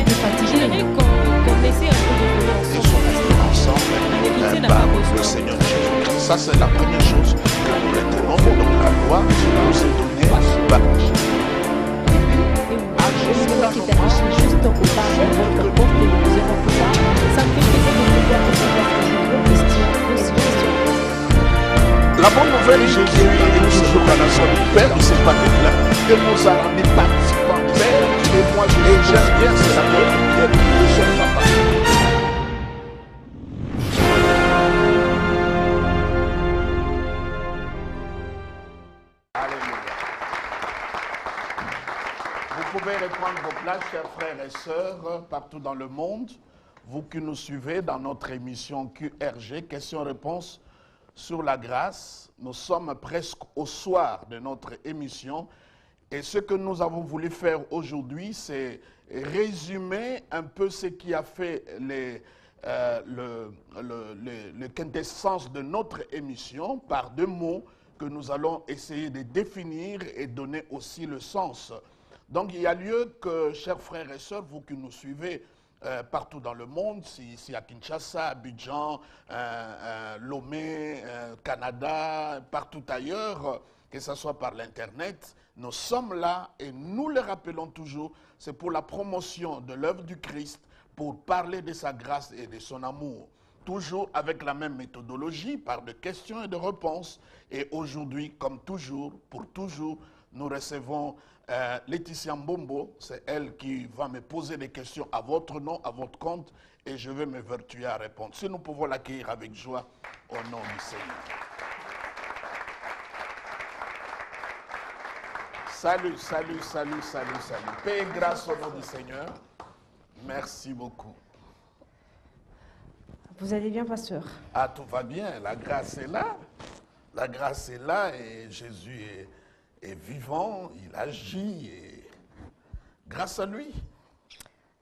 un peu fatigué. Qu'on essaie un peu de venir ensemble par le Seigneur Jésus. Ça, c'est la première chose que nous retenons. Donc, la loi nous est donnée par qui est affiché juste au bas de votre porte et nous irons plus tard. Ça me fait plaisir de vous voir recevoir vos questions, vos suggestions. La bonne nouvelle, Jésus est nous séjour à la nation du Père, il s'est pas là. Et nous a rendu participants Père. Et moi, j'aime bien, c'est la bonne nouvelle de son papa. Vous pouvez reprendre vos places, chers frères et sœurs, partout dans le monde. Vous qui nous suivez dans notre émission QRG, questions-réponses sur la grâce. Nous sommes presque au soir de notre émission. Et ce que nous avons voulu faire aujourd'hui, c'est résumer un peu ce qui a fait le quintessence de notre émission par deux mots que nous allons essayer de définir et donner aussi le sens. Donc il y a lieu que, chers frères et sœurs, vous qui nous suivez partout dans le monde, ici à Kinshasa, Abidjan, Lomé, Canada, partout ailleurs, que ce soit par l'Internet, nous sommes là et nous le rappelons toujours, c'est pour la promotion de l'œuvre du Christ, pour parler de sa grâce et de son amour. Toujours avec la même méthodologie, par de questions et de réponses. Et aujourd'hui, comme toujours, pour toujours, nous recevons Laetitia Mbombo. C'est elle qui va me poser des questions à votre nom, à votre compte, et je vais m'évertuer à répondre. Si nous pouvons l'accueillir avec joie, au nom du Seigneur. Salut, salut, salut, salut, salut. Paix et grâce au nom du Seigneur. Merci beaucoup. Vous allez bien, pasteur? Ah, tout va bien. La grâce est là. La grâce est là et Jésus est vivant, il agit et grâce à lui.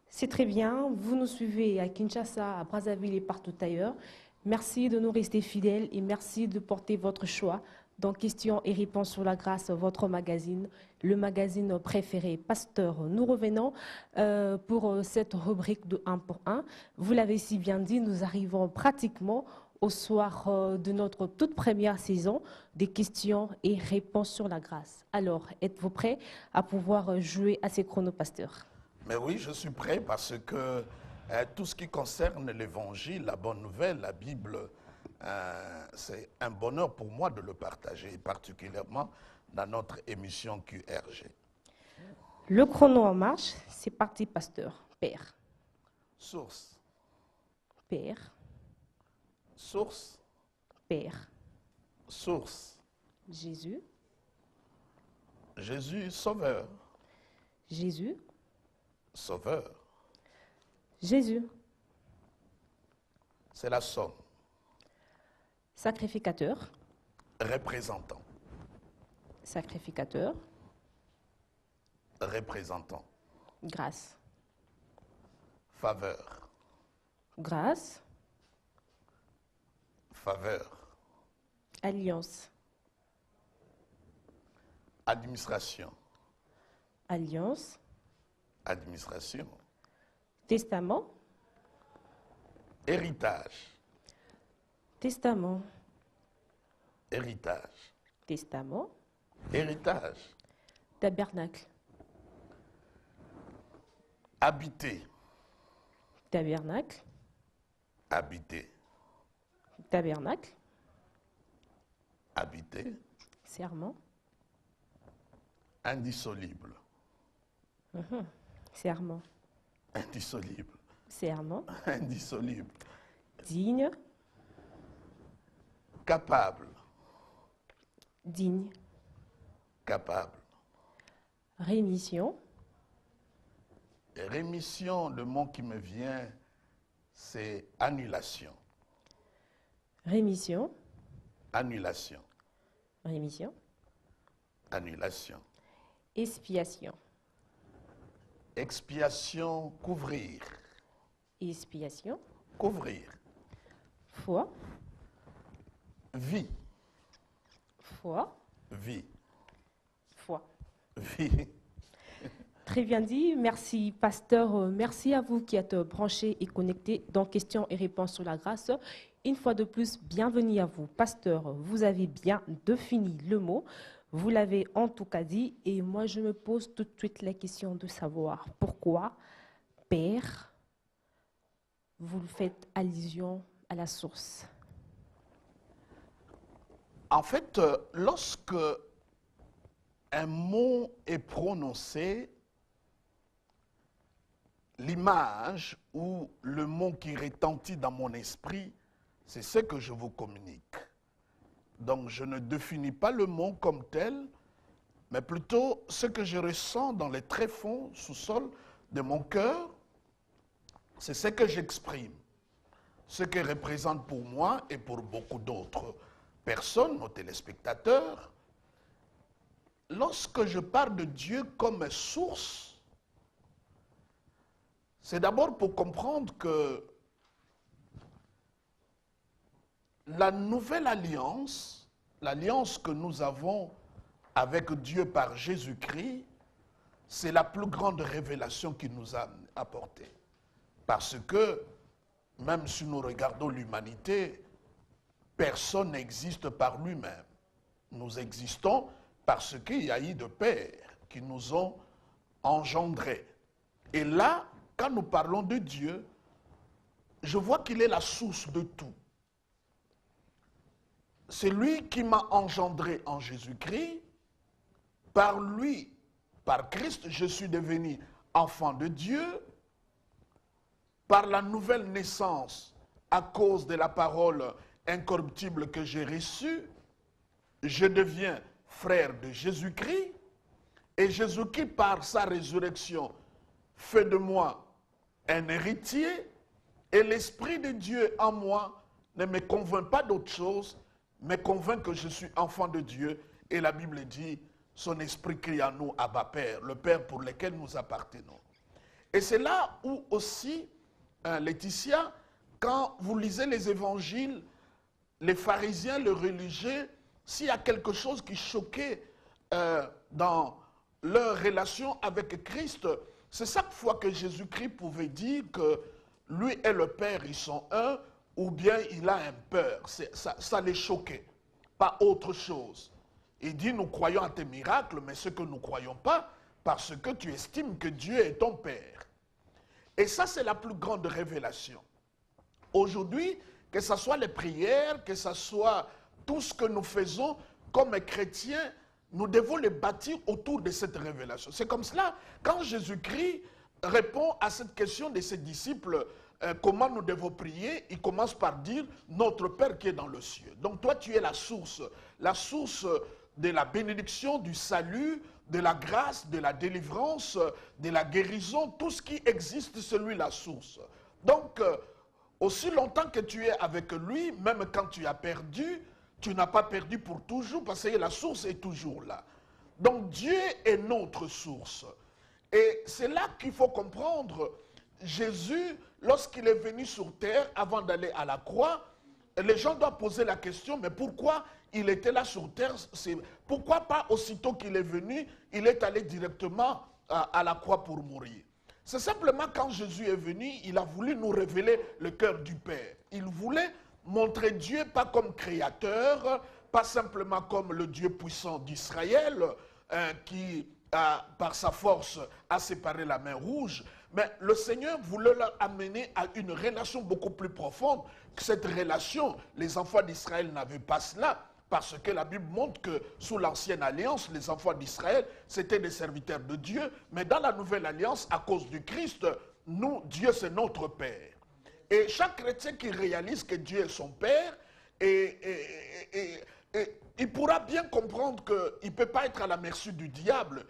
C'est très bien. Vous nous suivez à Kinshasa, à Brazzaville et partout ailleurs. Merci de nous rester fidèles et merci de porter votre choix dans Questions et réponses sur la grâce, votre magazine, le magazine préféré Pasteur. Nous revenons pour cette rubrique de 1 pour 1. Vous l'avez si bien dit, nous arrivons pratiquement au soir de notre toute première saison des questions et réponses sur la grâce. Alors, êtes-vous prêts à pouvoir jouer à ces chronos, Pasteur? Mais oui, je suis prêt parce que tout ce qui concerne l'évangile, la bonne nouvelle, la Bible, c'est un bonheur pour moi de le partager, particulièrement dans notre émission QRG. Le chrono en marche, c'est parti, pasteur. Père. Source. Père. Source. Père. Source. Jésus. Jésus, sauveur. Jésus. Sauveur. Jésus. C'est la somme. Sacrificateur. Représentant. Sacrificateur. Représentant. Grâce. Faveur. Grâce. Faveur. Alliance. Administration. Alliance. Administration. Testament. Héritage. Testament. Héritage. Testament. Héritage. Tabernacle. Habiter. Tabernacle. Habiter. Tabernacle. Habiter. Serment. Indissoluble. Serment. Indissoluble. Serment. Indissoluble. Digne. Capable. Digne. Capable. Rémission. Rémission, le mot qui me vient, c'est annulation. Rémission. Annulation. Rémission. Annulation. Expiation. Expiation, couvrir. Expiation. Couvrir. Foi. Vie. Foi. Vie. Foi. Vie. Très bien dit. Merci, pasteur. Merci à vous qui êtes branchés et connectés dans questions et réponses sur la grâce. Une fois de plus, bienvenue à vous. Pasteur, vous avez bien défini le mot. Vous l'avez en tout cas dit. Et moi, je me pose tout de suite la question de savoir pourquoi, Père, vous faites allusion à la source. En fait, lorsque un mot est prononcé, l'image ou le mot qui retentit dans mon esprit, c'est ce que je vous communique. Donc je ne définis pas le mot comme tel, mais plutôt ce que je ressens dans les tréfonds, sous-sol de mon cœur, c'est ce que j'exprime. Ce que représente pour moi et pour beaucoup d'autres personnes, nos téléspectateurs. Lorsque je parle de Dieu comme source, c'est d'abord pour comprendre que la nouvelle alliance, l'alliance que nous avons avec Dieu par Jésus-Christ, c'est la plus grande révélation qu'il nous a apportée. Parce que, même si nous regardons l'humanité, personne n'existe par lui-même. Nous existons parce qu'il y a eu des pères qui nous ont engendrés. Et là, quand nous parlons de Dieu, je vois qu'il est la source de tout. C'est lui qui m'a engendré en Jésus-Christ. Par lui, par Christ, je suis devenu enfant de Dieu. Par la nouvelle naissance, à cause de la parole incorruptible que j'ai reçue, je deviens frère de Jésus-Christ. Et Jésus-Christ, par sa résurrection, fait de moi un héritier. Et l'Esprit de Dieu en moi ne me convainc pas d'autre chose, mais convainc que je suis enfant de Dieu. Et la Bible dit, son Esprit crie en nous, Abba Père, le Père pour lequel nous appartenons. Et c'est là où aussi, Laetitia, quand vous lisez les évangiles, les pharisiens, les religieux, s'il y a quelque chose qui choquait dans leur relation avec Christ, c'est chaque fois que Jésus-Christ pouvait dire que lui et le Père, ils sont un, ou bien il a un peur. Ça les choquait, pas autre chose. Il dit, nous croyons à tes miracles, mais ce que nous ne croyons pas, parce que tu estimes que Dieu est ton Père. Et ça, c'est la plus grande révélation. Aujourd'hui, que ce soit les prières, que ce soit tout ce que nous faisons comme chrétiens, nous devons les bâtir autour de cette révélation. C'est comme cela, quand Jésus-Christ répond à cette question de ses disciples, comment nous devons prier, il commence par dire « Notre Père qui est dans le ciel ». Donc toi, tu es la source de la bénédiction, du salut, de la grâce, de la délivrance, de la guérison, tout ce qui existe, c'est lui la source. Donc, aussi longtemps que tu es avec lui, même quand tu as perdu, tu n'as pas perdu pour toujours parce que la source est toujours là. Donc Dieu est notre source. Et c'est là qu'il faut comprendre, Jésus, lorsqu'il est venu sur terre, avant d'aller à la croix, les gens doivent poser la question, mais pourquoi il était là sur terre? Pourquoi pas aussitôt qu'il est venu, il est allé directement à la croix pour mourir? C'est simplement quand Jésus est venu, il a voulu nous révéler le cœur du Père. Il voulait montrer Dieu pas comme créateur, pas simplement comme le Dieu puissant d'Israël, qui, par sa force, a séparé la mer Rouge, mais le Seigneur voulait leur amener à une relation beaucoup plus profonde. Cette relation, les enfants d'Israël n'avaient pas cela, parce que la Bible montre que sous l'ancienne alliance, les enfants d'Israël, c'était des serviteurs de Dieu, mais dans la nouvelle alliance, à cause du Christ, nous, Dieu, c'est notre Père. Et chaque chrétien qui réalise que Dieu est son Père, il pourra bien comprendre qu'il ne peut pas être à la merci du diable.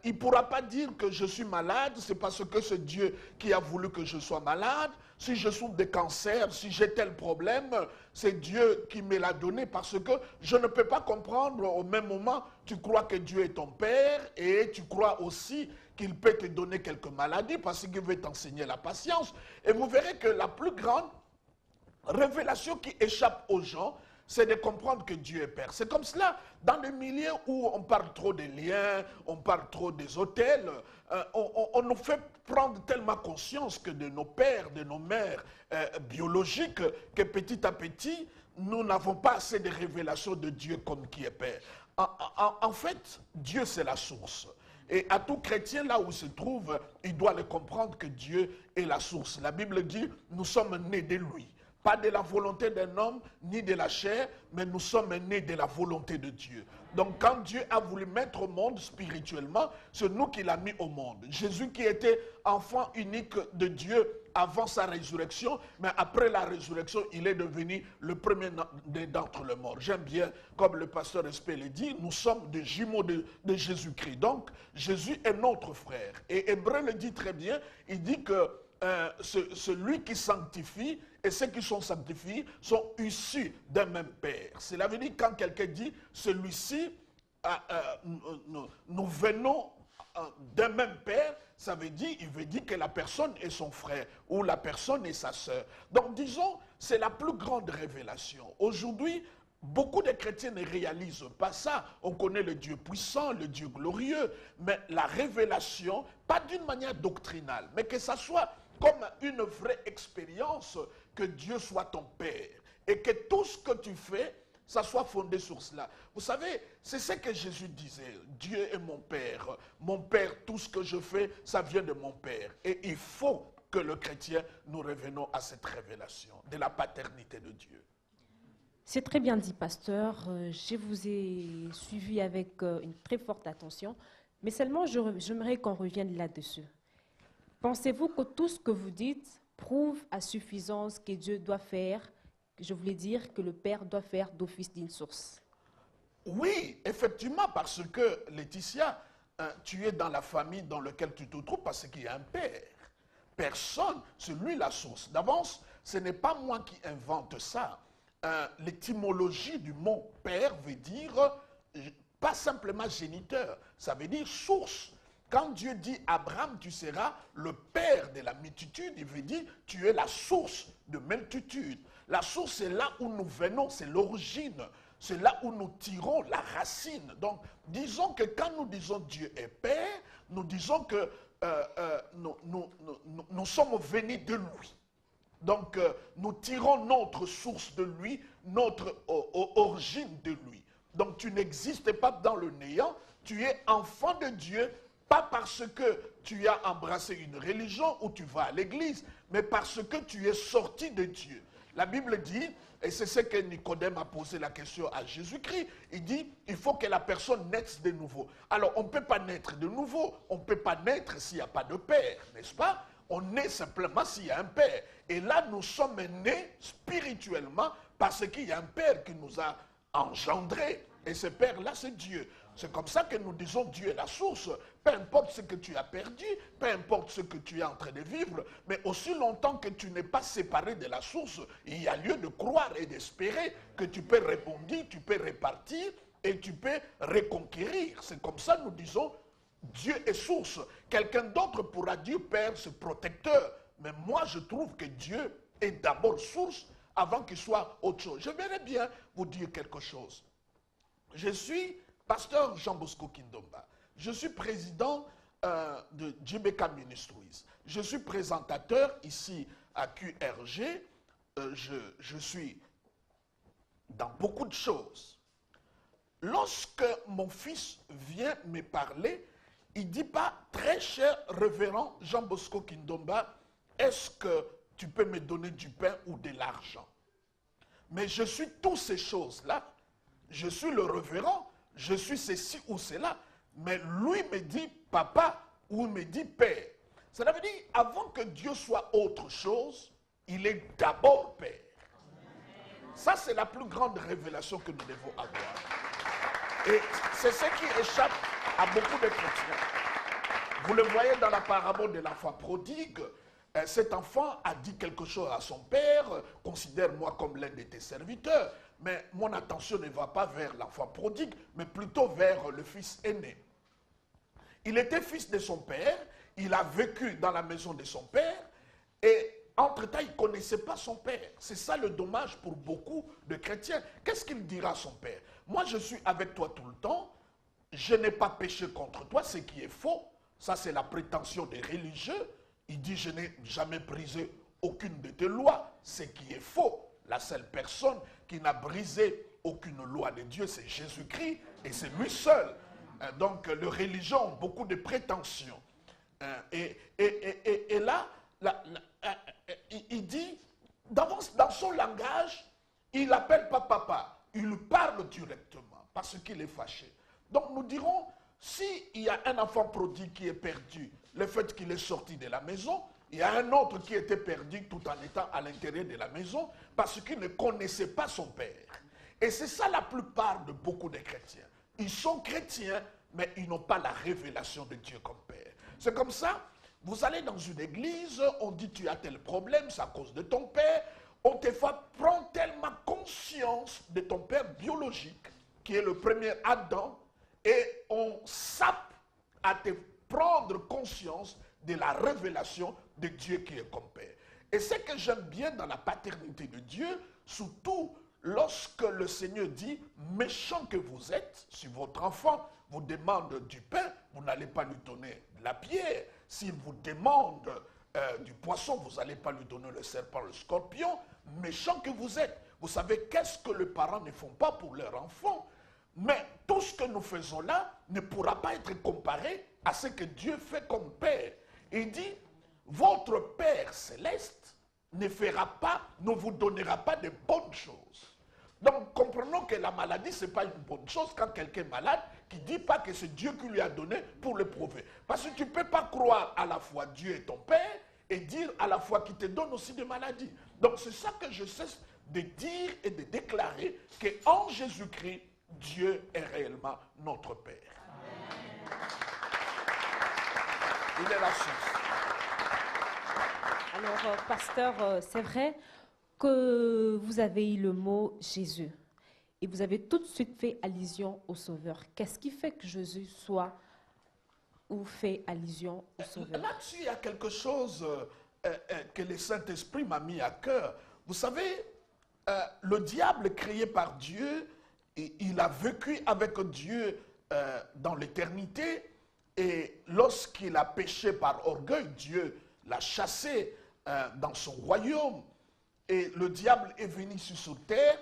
Il ne pourra pas dire que je suis malade, c'est parce que c'est Dieu qui a voulu que je sois malade. Si je souffre de cancer, si j'ai tel problème, c'est Dieu qui me l'a donné parce que je ne peux pas comprendre au même moment, tu crois que Dieu est ton Père et tu crois aussi qu'il peut te donner quelques maladies parce qu'il veut t'enseigner la patience. Et vous verrez que la plus grande révélation qui échappe aux gens, c'est de comprendre que Dieu est Père. C'est comme cela, dans le milieu où on parle trop des liens, on parle trop des hôtels, on nous fait prendre tellement conscience que de nos pères, de nos mères biologiques, que petit à petit, nous n'avons pas assez de révélations de Dieu comme qui est Père. En fait, Dieu c'est la source. Et à tout chrétien, là où il se trouve, il doit le comprendre que Dieu est la source. La Bible dit, nous sommes nés de lui. Pas de la volonté d'un homme, ni de la chair, mais nous sommes nés de la volonté de Dieu. Donc quand Dieu a voulu mettre au monde spirituellement, c'est nous qui l'a mis au monde. Jésus qui était enfant unique de Dieu avant sa résurrection, mais après la résurrection, il est devenu le premier d'entre les morts. J'aime bien, comme le pasteur Espé le dit, nous sommes des jumeaux de Jésus-Christ. Donc Jésus est notre frère. Et Hébreu le dit très bien, il dit que celui qui sanctifie et ceux qui sont sanctifiés sont issus d'un même Père. Cela veut dire quand quelqu'un dit celui-ci, nous venons d'un même Père, ça veut dire, il veut dire que la personne est son frère ou la personne est sa sœur. Donc disons, c'est la plus grande révélation. Aujourd'hui, beaucoup de chrétiens ne réalisent pas ça. On connaît le Dieu puissant, le Dieu glorieux, mais la révélation, pas d'une manière doctrinale, mais que ça soit comme une vraie expérience, que Dieu soit ton Père et que tout ce que tu fais, ça soit fondé sur cela. Vous savez, c'est ce que Jésus disait. Dieu est mon Père. Mon Père, tout ce que je fais, ça vient de mon Père. Et il faut que le chrétien, nous revenons à cette révélation de la paternité de Dieu. C'est très bien dit, pasteur. Je vous ai suivi avec une très forte attention, mais seulement j'aimerais qu'on revienne là-dessus. Pensez-vous que tout ce que vous dites prouve à suffisance que Dieu doit faire, je voulais dire que le Père doit faire d'office d'une source? Oui, effectivement, parce que, Laetitia, tu es dans la famille dans laquelle tu te trouves parce qu'il y a un Père. Personne, c'est lui la source. D'avance, ce n'est pas moi qui invente ça. L'étymologie du mot Père veut dire pas simplement géniteur, ça veut dire source. Quand Dieu dit Abraham, tu seras le père de la multitude, il veut dire tu es la source de multitude. La source, c'est là où nous venons, c'est l'origine. C'est là où nous tirons la racine. Donc, disons que quand nous disons Dieu est Père, nous disons que nous sommes venus de lui. Donc, nous tirons notre source de lui, notre origine de lui. Donc, tu n'existes pas dans le néant, tu es enfant de Dieu, pas parce que tu as embrassé une religion ou tu vas à l'église, mais parce que tu es sorti de Dieu. La Bible dit, et c'est ce que Nicodème a posé la question à Jésus-Christ, il dit, il faut que la personne naisse de nouveau. Alors, on ne peut pas naître de nouveau, on ne peut pas naître s'il n'y a pas de père, n'est-ce pas? On naît simplement s'il y a un père. Et là, nous sommes nés spirituellement parce qu'il y a un père qui nous a engendrés. Et ce père-là, c'est Dieu. C'est comme ça que nous disons Dieu est la source. Peu importe ce que tu as perdu, peu importe ce que tu es en train de vivre, mais aussi longtemps que tu n'es pas séparé de la source, il y a lieu de croire et d'espérer que tu peux répondre, tu peux répartir et tu peux reconquérir. C'est comme ça que nous disons Dieu est source. Quelqu'un d'autre pourra dire Père, c'est protecteur. Mais moi, je trouve que Dieu est d'abord source avant qu'il soit autre chose. Je voudrais bien vous dire quelque chose. Je suis pasteur Jean Bosco Kindomba. Je suis président de JBK Ministries. Je suis présentateur ici à QRG. Je suis dans beaucoup de choses. Lorsque mon fils vient me parler, il ne dit pas, très cher révérend Jean Bosco Kindomba, est-ce que tu peux me donner du pain ou de l'argent? Mais je suis toutes ces choses-là. Je suis le révérend, je suis ceci ou cela. Mais lui me dit papa ou me dit père. Cela veut dire, avant que Dieu soit autre chose, il est d'abord père. Ça, c'est la plus grande révélation que nous devons avoir. Et c'est ce qui échappe à beaucoup de chrétiens. Vous le voyez dans la parabole de l'enfant prodigue. Cet enfant a dit quelque chose à son père, considère-moi comme l'un de tes serviteurs. Mais mon attention ne va pas vers l'enfant prodigue, mais plutôt vers le fils aîné. Il était fils de son père, il a vécu dans la maison de son père, et entre-temps, il ne connaissait pas son père. C'est ça le dommage pour beaucoup de chrétiens. Qu'est-ce qu'il dira à son père? Moi, je suis avec toi tout le temps. Je n'ai pas péché contre toi, ce qui est faux. Ça, c'est la prétention des religieux. Il dit, je n'ai jamais brisé aucune de tes lois, ce qui est faux. La seule personne qui n'a brisé aucune loi de Dieu, c'est Jésus-Christ, et c'est lui seul. Donc, les religions ont beaucoup de prétentions. Et là, il dit, dans son langage, il n'appelle pas papa, il parle directement, parce qu'il est fâché. Donc, nous dirons, s'il y a un enfant prodigue qui est perdu, le fait qu'il est sorti de la maison, il y a un autre qui était perdu tout en étant à l'intérieur de la maison parce qu'il ne connaissait pas son père. Et c'est ça la plupart de beaucoup de chrétiens. Ils sont chrétiens, mais ils n'ont pas la révélation de Dieu comme père. C'est comme ça, vous allez dans une église, on dit tu as tel problème, c'est à cause de ton père. On te fait prendre tellement conscience de ton père biologique, qui est le premier Adam, et on sape à te prendre conscience de la révélation de Dieu qui est comme Père. Et ce que j'aime bien dans la paternité de Dieu, surtout lorsque le Seigneur dit, méchant que vous êtes, si votre enfant vous demande du pain, vous n'allez pas lui donner de la pierre. S'il vous demande du poisson, vous n'allez pas lui donner le serpent, le scorpion. Méchant que vous êtes. Vous savez qu'est-ce que les parents ne font pas pour leur enfant. Mais tout ce que nous faisons là ne pourra pas être comparé à ce que Dieu fait comme Père. Il dit, votre Père céleste ne vous donnera pas de bonnes choses. Donc comprenons que la maladie, ce n'est pas une bonne chose quand quelqu'un est malade, qui ne dit pas que c'est Dieu qui lui a donné pour le prouver. Parce que tu ne peux pas croire à la fois Dieu est ton Père et dire à la fois qu'il te donne aussi des maladies. Donc c'est ça que je cesse de dire et de déclarer qu'en Jésus-Christ, Dieu est réellement notre Père. Amen. Il est la source. Alors, pasteur, c'est vrai que vous avez eu le mot Jésus et vous avez tout de suite fait allusion au Sauveur. Qu'est-ce qui fait que Jésus soit ou fait allusion au Sauveur? Là-dessus, il y a quelque chose que le Saint-Esprit m'a mis à cœur. Vous savez, le diable créé par Dieu, il a vécu avec Dieu dans l'éternité et lorsqu'il a péché par orgueil, Dieu l'a chassé dans son royaume et le diable est venu sur terre,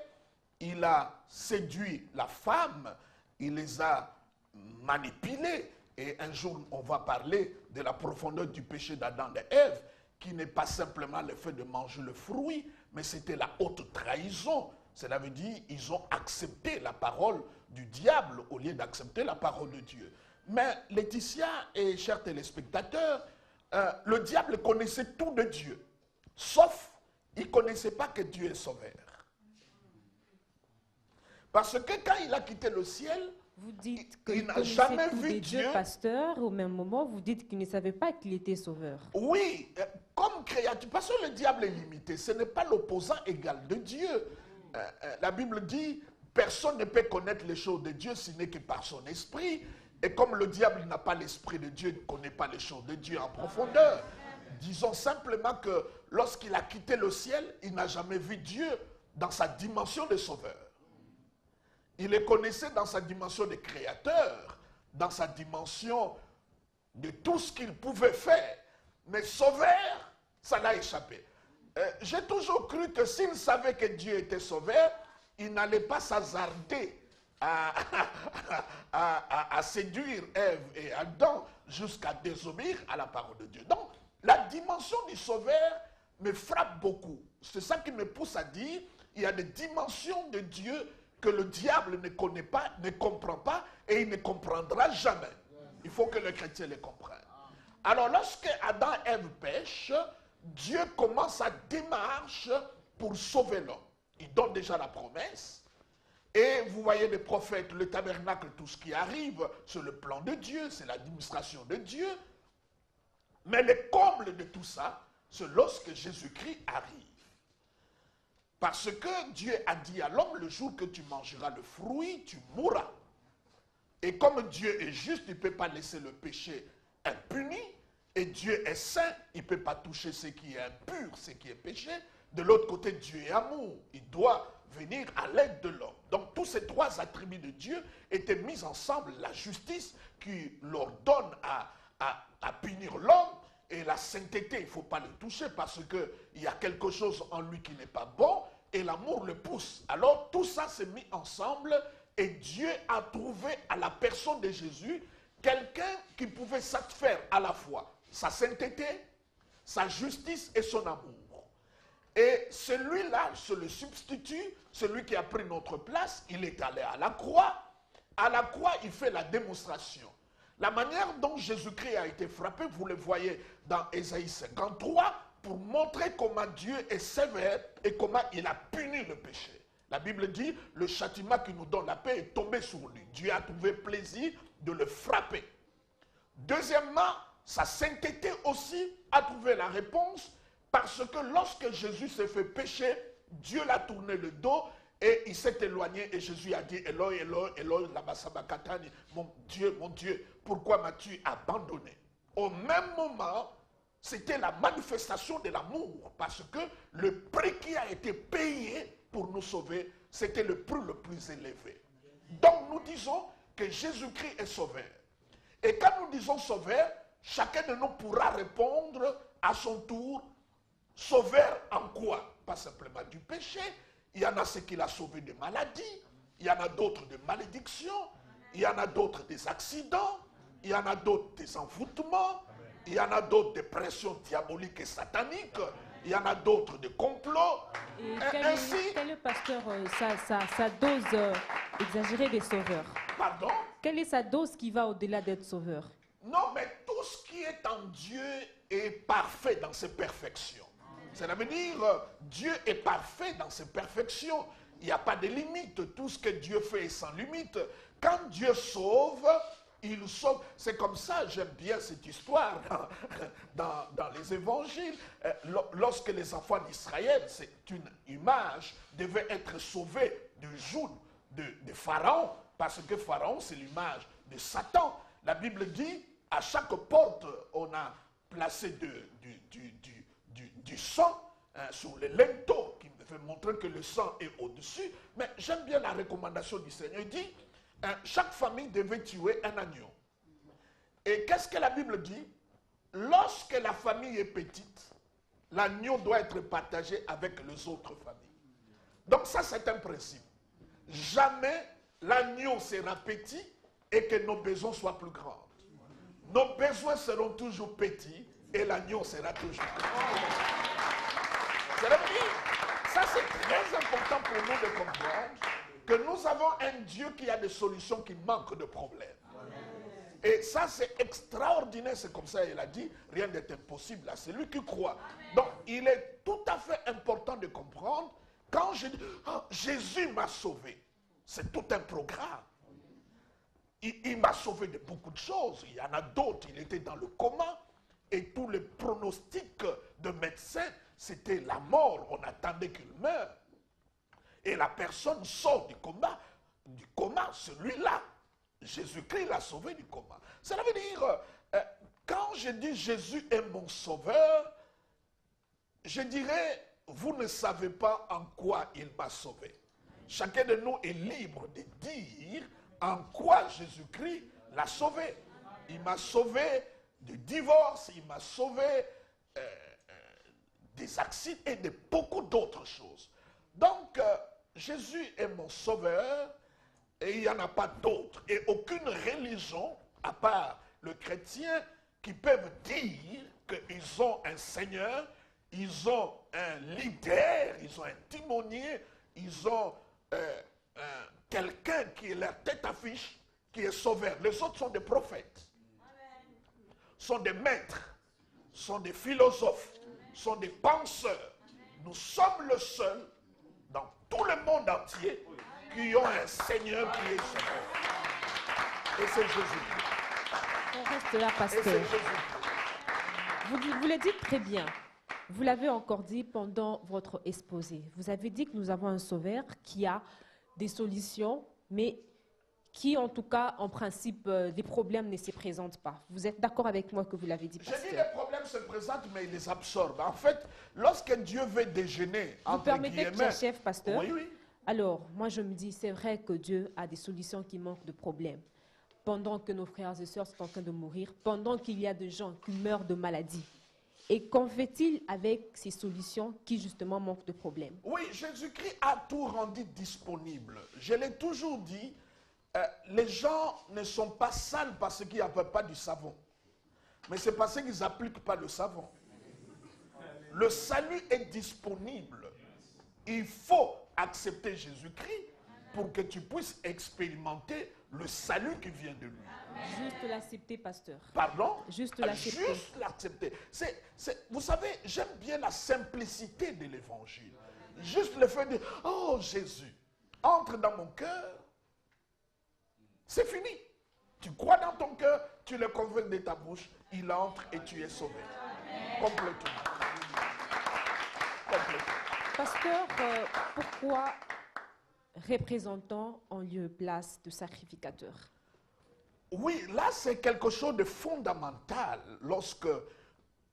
il a séduit la femme, il les a manipulés et un jour on va parler de la profondeur du péché d'Adam et Ève qui n'est pas simplement le fait de manger le fruit, mais c'était la haute trahison. Cela veut dire qu'ils ont accepté la parole du diable au lieu d'accepter la parole de Dieu. Mais Laetitia et chers téléspectateurs, le diable connaissait tout de Dieu, sauf il ne connaissait pas que Dieu est sauveur. Parce que quand il a quitté le ciel, vous dites qu'il n'a jamais vu Dieu, pasteur, au même moment, vous dites qu'il ne savait pas qu'il était sauveur. Oui, comme créature, parce que le diable est limité, ce n'est pas l'opposant égal de Dieu. La Bible dit, personne ne peut connaître les choses de Dieu si ce n'est que par son esprit. Et comme le diable n'a pas l'esprit de Dieu, il ne connaît pas les choses de Dieu en profondeur. Disons simplement que lorsqu'il a quitté le ciel, il n'a jamais vu Dieu dans sa dimension de sauveur. Il le connaissait dans sa dimension de créateur, dans sa dimension de tout ce qu'il pouvait faire. Mais sauveur, ça l'a échappé. J'ai toujours cru que s'il savait que Dieu était sauveur, il n'allait pas s'hasarder à séduire Ève et Adam jusqu'à désobéir à la parole de Dieu. Donc, la dimension du sauveur me frappe beaucoup. C'est ça qui me pousse à dire, il y a des dimensions de Dieu que le diable ne connaît pas, ne comprend pas et il ne comprendra jamais. Il faut que le chrétien les comprenne. Alors, lorsque Adam et Ève pêchent, Dieu commence sa démarche pour sauver l'homme. Il donne déjà la promesse. Et vous voyez les prophètes, le tabernacle, tout ce qui arrive, c'est le plan de Dieu, c'est l'administration de Dieu. Mais le comble de tout ça, c'est lorsque Jésus-Christ arrive. Parce que Dieu a dit à l'homme, le jour que tu mangeras le fruit, tu mourras. Et comme Dieu est juste, il ne peut pas laisser le péché impuni. Et Dieu est saint, il ne peut pas toucher ce qui est impur, ce qui est péché. De l'autre côté, Dieu est amour. Il doit venir à l'aide de l'homme. Donc tous ces trois attributs de Dieu étaient mis ensemble. La justice qui l'ordonne à punir l'homme et la sainteté, il ne faut pas le toucher parce qu'il y a quelque chose en lui qui n'est pas bon et l'amour le pousse. Alors tout ça s'est mis ensemble et Dieu a trouvé à la personne de Jésus quelqu'un qui pouvait satisfaire à la fois sa sainteté, sa justice et son amour. Et celui-là, c'est le substitut, celui qui a pris notre place, il est allé à la croix. À la croix, il fait la démonstration. La manière dont Jésus-Christ a été frappé, vous le voyez dans Ésaïe 53, pour montrer comment Dieu est sévère et comment il a puni le péché. La Bible dit, le châtiment qui nous donne la paix est tombé sur lui. Dieu a trouvé plaisir de le frapper. Deuxièmement, sa sainteté aussi a trouvé la réponse parce que lorsque Jésus s'est fait pécher, Dieu l'a tourné le dos et il s'est éloigné et Jésus a dit « Eloi, Eloi, Eloi, lama sabachthani » mon Dieu, pourquoi m'as-tu abandonné ?» Au même moment, c'était la manifestation de l'amour parce que le prix qui a été payé pour nous sauver, c'était le prix le plus élevé. Donc nous disons que Jésus-Christ est sauveur. Et quand nous disons sauveur, chacun de nous pourra répondre à son tour, sauveur en quoi? Pas simplement du péché. Il y en a ceux qui l'ont sauvé de maladies, il y en a d'autres de malédictions, il y en a d'autres des accidents, il y en a d'autres des envoûtements, il y en a d'autres des pressions diaboliques et sataniques, il y en a d'autres de complots. Et quel est, pasteur, sa dose exagérée des sauveurs? Pardon? Quelle est sa dose qui va au-delà d'être sauveur? Non, mais tout ce qui est en Dieu est parfait dans ses perfections. Ça veut dire, Dieu est parfait dans ses perfections. Il n'y a pas de limite. Tout ce que Dieu fait est sans limite. Quand Dieu sauve, il sauve. C'est comme ça, j'aime bien cette histoire dans les évangiles. Lorsque les enfants d'Israël, c'est une image, devaient être sauvés du joug de Pharaon, parce que Pharaon, c'est l'image de Satan. La Bible dit, à chaque porte, on a placé du sang sur les linteaux, qui me fait montrer que le sang est au-dessus. Mais j'aime bien la recommandation du Seigneur. Il dit, chaque famille devait tuer un agneau. Et qu'est-ce que la Bible dit? Lorsque la famille est petite, l'agneau doit être partagé avec les autres familles. Donc ça, c'est un principe. Jamais l'agneau sera petit et que nos besoins soient plus grands. Nos besoins seront toujours petits et l'agneau sera toujours petit. Ça, c'est très important pour nous de comprendre que nous avons un Dieu qui a des solutions qui manquent de problèmes. Et ça, c'est extraordinaire. C'est comme ça, il a dit, rien n'est impossible à celui qui croit. Donc, il est tout à fait important de comprendre, quand je dis, oh, Jésus m'a sauvé, c'est tout un programme. Il m'a sauvé de beaucoup de choses. Il y en a d'autres. Il était dans le coma. Et tous les pronostics de médecins, c'était la mort. On attendait qu'il meure. Et la personne sort du coma, celui-là. Jésus-Christ l'a sauvé du coma. Cela veut dire, quand je dis Jésus est mon sauveur, je dirais, vous ne savez pas en quoi il m'a sauvé. Chacun de nous est libre de dire en quoi Jésus-Christ l'a sauvé. Il m'a sauvé du divorce, il m'a sauvé des accidents et de beaucoup d'autres choses. Donc, Jésus est mon sauveur et il n'y en a pas d'autre. Et aucune religion, à part le chrétien, qui peuvent dire qu'ils ont un Seigneur, ils ont un leader, ils ont un timonier, ils ont quelqu'un qui est leur tête affiche, qui est sauveur. Les autres sont des prophètes, sont des maîtres, sont des philosophes, sont des penseurs. Nous sommes le seul dans tout le monde entier qui ont un Seigneur qui est sauveur. Et c'est Jésus. On reste là, pasteur. Vous le dites très bien. Vous l'avez encore dit pendant votre exposé. Vous avez dit que nous avons un sauveur qui a des solutions, mais qui, en tout cas, en principe, les problèmes ne se présentent pas. Vous êtes d'accord avec moi que vous l'avez dit, Je pasteur? dis les problèmes se présentent, mais ils les absorbent. En fait, lorsque Dieu veut déjeuner, Vous entre permettez que guillemets... j'achève, pasteur? Oui, oui. Alors, moi, je me dis, c'est vrai que Dieu a des solutions qui manquent de problèmes. Pendant que nos frères et sœurs sont en train de mourir, pendant qu'il y a des gens qui meurent de maladies. Et qu'en fait-il avec ces solutions qui, justement, manquent de problèmes? Oui, Jésus-Christ a tout rendu disponible. Je l'ai toujours dit, les gens ne sont pas sales parce qu'ils n'appliquent pas du savon. Mais c'est parce qu'ils n'appliquent pas le savon. Le salut est disponible. Il faut accepter Jésus-Christ pour que tu puisses expérimenter le salut qui vient de lui. Juste l'accepter, pasteur. Pardon? Juste l'accepter. Juste l'accepter. Vous savez, j'aime bien la simplicité de l'évangile. Juste le fait de, oh Jésus, entre dans mon cœur. C'est fini. Tu crois dans ton cœur, tu le convaincs de ta bouche, il entre et tu es sauvé. Complètement. Complètement. Pasteur, pourquoi représentants en lieu et place de sacrificateurs? Oui, là c'est quelque chose de fondamental. Lorsque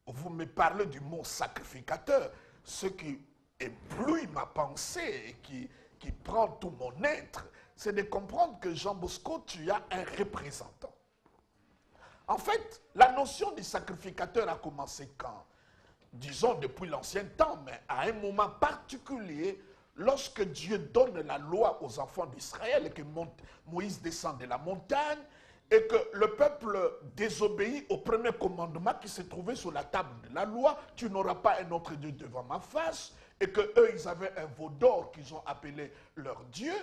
vous me parlez du mot sacrificateur, ce qui éblouit ma pensée et qui prend tout mon être, c'est de comprendre que Jean Bosco, tu as un représentant. En fait, la notion du sacrificateur a commencé quand? Disons depuis l'ancien temps, mais à un moment particulier, lorsque Dieu donne la loi aux enfants d'Israël et que Moïse descend de la montagne et que le peuple désobéit au premier commandement qui se trouvait sur la table de la loi, tu n'auras pas un autre Dieu devant ma face, et que eux ils avaient un veau d'or qu'ils ont appelé leur Dieu,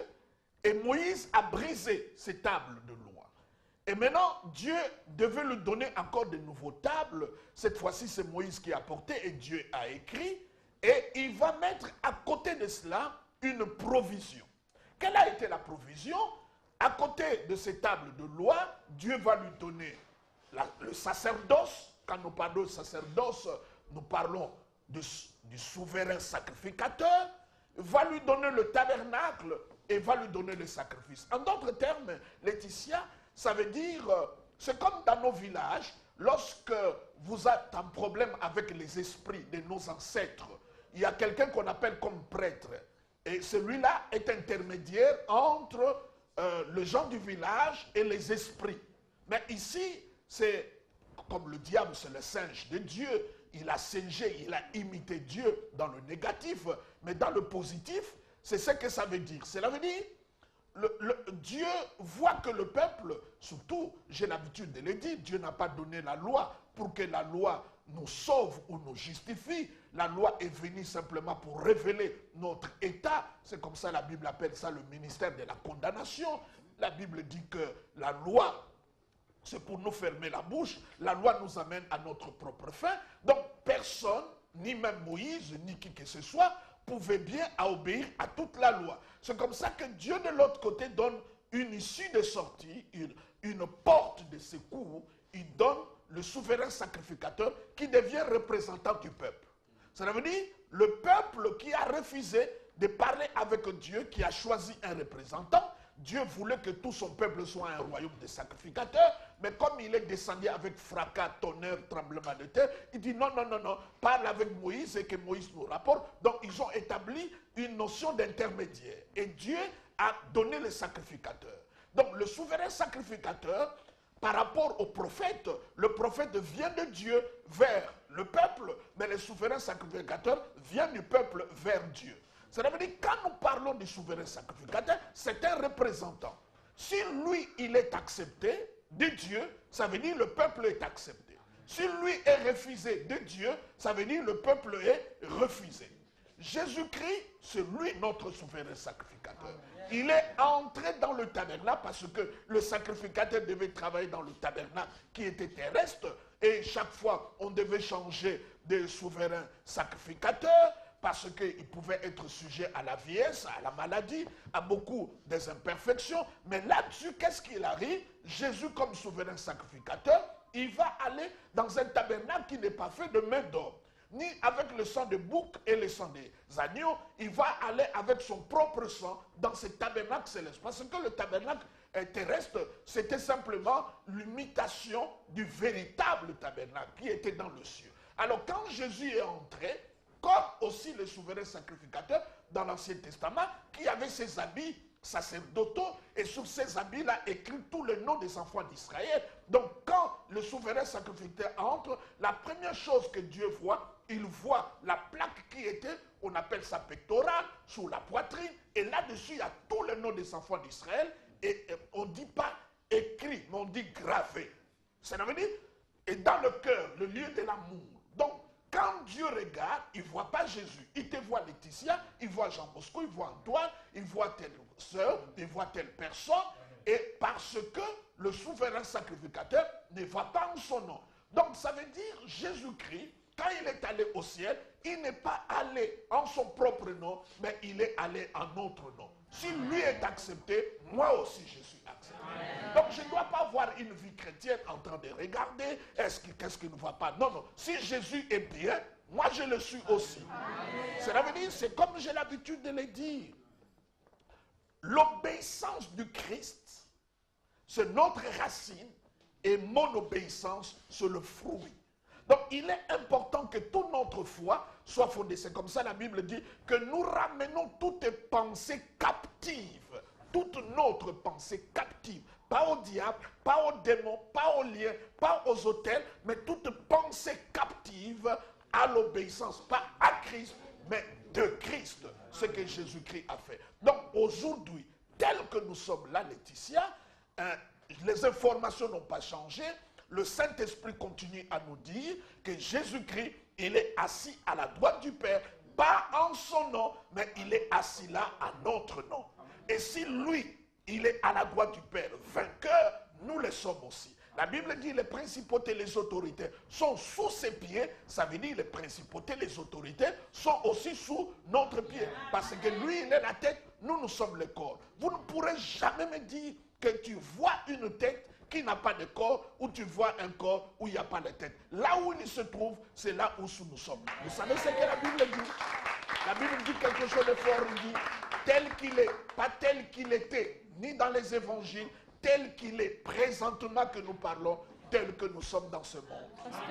et Moïse a brisé ces tables de loi. Et maintenant, Dieu devait lui donner encore de nouveaux tables. Cette fois-ci, c'est Moïse qui a porté et Dieu a écrit. Et il va mettre à côté de cela une provision. Quelle a été la provision? À côté de ces tables de loi, Dieu va lui donner le sacerdoce. Quand nous parlons de sacerdoce, nous parlons du souverain sacrificateur. Va lui donner le tabernacle et va lui donner le sacrifice. En d'autres termes, Laetitia, ça veut dire, c'est comme dans nos villages, lorsque vous avez un problème avec les esprits de nos ancêtres, il y a quelqu'un qu'on appelle comme prêtre. Et celui-là est intermédiaire entre les gens du village et les esprits. Mais ici, c'est comme le diable, c'est le singe de Dieu. Il a singé, il a imité Dieu dans le négatif. Mais dans le positif, c'est ce que ça veut dire. Cela veut dire, Dieu voit que le peuple, surtout, j'ai l'habitude de le dire, Dieu n'a pas donné la loi pour que la loi nous sauve ou nous justifie. La loi est venue simplement pour révéler notre état. C'est comme ça la Bible appelle ça le ministère de la condamnation. La Bible dit que la loi, c'est pour nous fermer la bouche. La loi nous amène à notre propre fin. Donc personne, ni même Moïse, ni qui que ce soit, pouvait bien obéir à toute la loi. C'est comme ça que Dieu de l'autre côté donne une issue de sortie, une porte de secours. Il donne le souverain sacrificateur qui devient représentant du peuple. Ça veut dire le peuple qui a refusé de parler avec Dieu, qui a choisi un représentant. Dieu voulait que tout son peuple soit un royaume de sacrificateurs, mais comme il est descendu avec fracas, tonnerre, tremblement de terre, il dit non, non, non, non, parle avec Moïse et que Moïse nous rapporte. Donc ils ont établi une notion d'intermédiaire. Et Dieu a donné le sacrificateur. Donc le souverain sacrificateur, par rapport au prophète, le prophète vient de Dieu vers le peuple, mais le souverain sacrificateur vient du peuple vers Dieu. Ça veut dire que quand nous parlons du souverain sacrificateur, c'est un représentant. Si lui, il est accepté de Dieu, ça veut dire que le peuple est accepté. Si lui est refusé de Dieu, ça veut dire que le peuple est refusé. Jésus-Christ, c'est lui notre souverain sacrificateur. Il est entré dans le tabernacle parce que le sacrificateur devait travailler dans le tabernacle qui était terrestre. Et chaque fois, on devait changer de souverain sacrificateur, parce qu'il pouvait être sujet à la vieillesse, à la maladie, à beaucoup des imperfections. Mais là-dessus, qu'est-ce qu'il arrive? Jésus, comme souverain sacrificateur, il va aller dans un tabernacle qui n'est pas fait de main d'homme, ni avec le sang de bouc et le sang des agneaux. Il va aller avec son propre sang dans ce tabernacle céleste. Parce que le tabernacle terrestre, c'était simplement l'imitation du véritable tabernacle qui était dans le ciel. Alors quand Jésus est entré, comme aussi le souverain sacrificateur dans l'Ancien Testament, qui avait ses habits sacerdotaux, et sur ces habits-là écrit tout le nom des enfants d'Israël. Donc quand le souverain sacrificateur entre, la première chose que Dieu voit, il voit la plaque qui était, on appelle ça pectorale, sur la poitrine, et là-dessus il y a tout le nom des enfants d'Israël, et on ne dit pas écrit, mais on dit gravé. Ça veut dire, et dans le cœur, le lieu de l'amour. Donc, quand Dieu regarde, il ne voit pas Jésus. Il te voit Laetitia, il voit Jean Bosco, il voit Antoine, il voit telle sœur, il voit telle personne. Et parce que le souverain sacrificateur ne va pas en son nom. Donc ça veut dire Jésus-Christ, quand il est allé au ciel, il n'est pas allé en son propre nom, mais il est allé en notre nom. Si lui est accepté, moi aussi je suis accepté. Donc je ne dois pas avoir une vie chrétienne en train de regarder, qu'est-ce qu'il ne voit pas. Non, non. Si Jésus est bien, moi je le suis aussi. Cela veut dire, c'est comme j'ai l'habitude de le dire. L'obéissance du Christ, c'est notre racine, et mon obéissance, c'est le fruit. Donc il est important que toute notre foi soit fondée. C'est comme ça la Bible dit que nous ramenons toutes pensées captives. Toute notre pensée captive. Pas au diable, pas aux démons, pas aux liens, pas aux autels, mais toute pensée captive à l'obéissance. Pas à Christ, mais de Christ. Ce que Jésus-Christ a fait. Donc aujourd'hui, tel que nous sommes là, Laetitia, les informations n'ont pas changé. Le Saint-Esprit continue à nous dire que Jésus-Christ, il est assis à la droite du Père, pas en son nom, mais il est assis là à notre nom. Et si lui, il est à la droite du Père, vainqueur, nous le sommes aussi. La Bible dit les principautés, les autorités sont sous ses pieds. Ça veut dire les principautés, les autorités sont aussi sous notre pied. Parce que lui, il est la tête, nous sommes le corps. Vous ne pourrez jamais me dire que tu vois une tête qui n'a pas de corps, ou tu vois un corps où il n'y a pas de tête. Là où il se trouve, c'est là où nous sommes. Vous savez ce que la Bible dit? La Bible dit quelque chose de fort, il dit, tel qu'il est, pas tel qu'il était, ni dans les évangiles, tel qu'il est présentement que nous parlons, tel que nous sommes dans ce monde. Pasteur,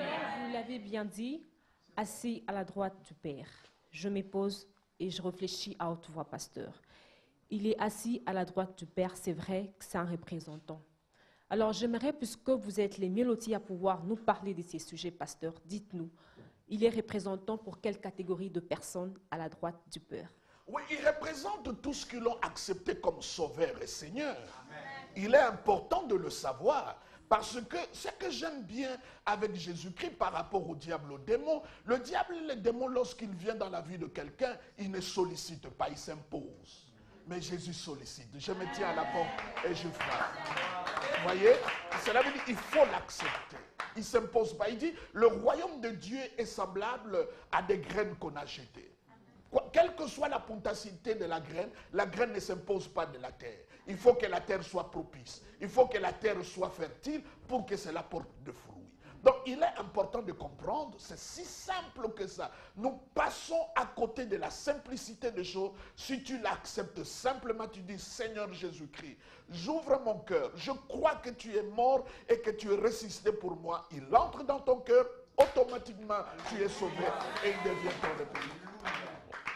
vous l'avez bien dit, assis à la droite du Père. Je me pose et je réfléchis à haute voix, pasteur. Il est assis à la droite du Père, c'est vrai que c'est un représentant. Alors j'aimerais, puisque vous êtes les mélodies à pouvoir nous parler de ces sujets, pasteur, dites-nous, il est représentant pour quelle catégorie de personnes à la droite du Père? Oui, il représente tous ceux qui l'ont accepté comme sauveur et Seigneur. Amen. Il est important de le savoir. Parce que ce que j'aime bien avec Jésus-Christ par rapport au diable, au démon, le diable et le démon, lorsqu'il vient dans la vie de quelqu'un, il ne sollicite pas, il s'impose. Mais Jésus sollicite. Je me tiens à la porte et je frappe. Vous voyez? Cela veut dire qu'il faut l'accepter. Il ne s'impose pas. Il dit, le royaume de Dieu est semblable à des graines qu'on a jetées. Quelle que soit la puntacité de la graine ne s'impose pas de la terre. Il faut que la terre soit propice. Il faut que la terre soit fertile pour que cela porte de fruits. Donc il est important de comprendre, c'est si simple que ça. Nous passons à côté de la simplicité des choses. Si tu l'acceptes simplement, tu dis, Seigneur Jésus-Christ, j'ouvre mon cœur. Je crois que tu es mort et que tu es ressuscité pour moi. Il entre dans ton cœur, automatiquement tu es sauvé et il devient ton république.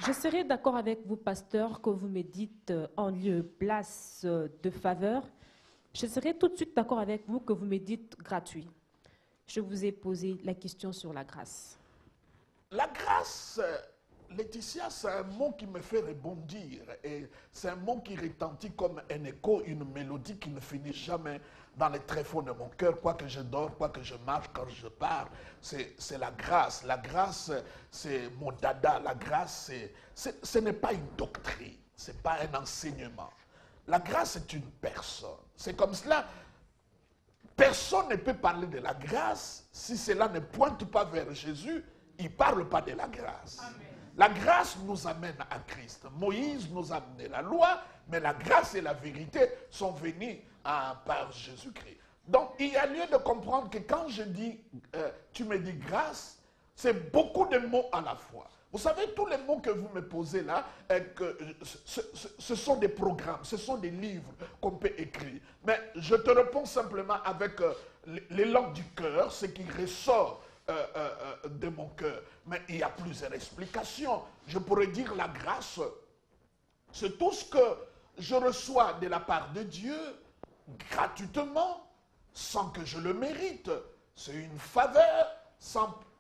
Je serai d'accord avec vous, pasteur, que vous me dites en lieu, place de faveur. Je serai tout de suite d'accord avec vous que vous me dites gratuit. Je vous ai posé la question sur la grâce. La grâce, Laetitia, c'est un mot qui me fait rebondir. Et c'est un mot qui retentit comme un écho, une mélodie qui ne finit jamais dans les tréfonds de mon cœur. Quoi que je dors, quoi que je marche, quand je pars, c'est la grâce. La grâce, c'est mon dada. La grâce, ce n'est pas une doctrine. Ce n'est pas un enseignement. La grâce est une personne. C'est comme cela. Personne ne peut parler de la grâce si cela ne pointe pas vers Jésus. Il ne parle pas de la grâce. Amen. La grâce nous amène à Christ. Moïse nous a amené la loi, mais la grâce et la vérité sont venues par Jésus-Christ. Donc il y a lieu de comprendre que quand je dis, tu me dis grâce, C'est beaucoup de mots à la fois. Vous savez, tous les mots que vous me posez là, ce sont des programmes, ce sont des livres qu'on peut écrire. Mais je te réponds simplement avec l'élan du cœur, ce qui ressort de mon cœur. Mais il y a plusieurs explications. Je pourrais dire la grâce, c'est tout ce que je reçois de la part de Dieu gratuitement, sans que je le mérite. C'est une faveur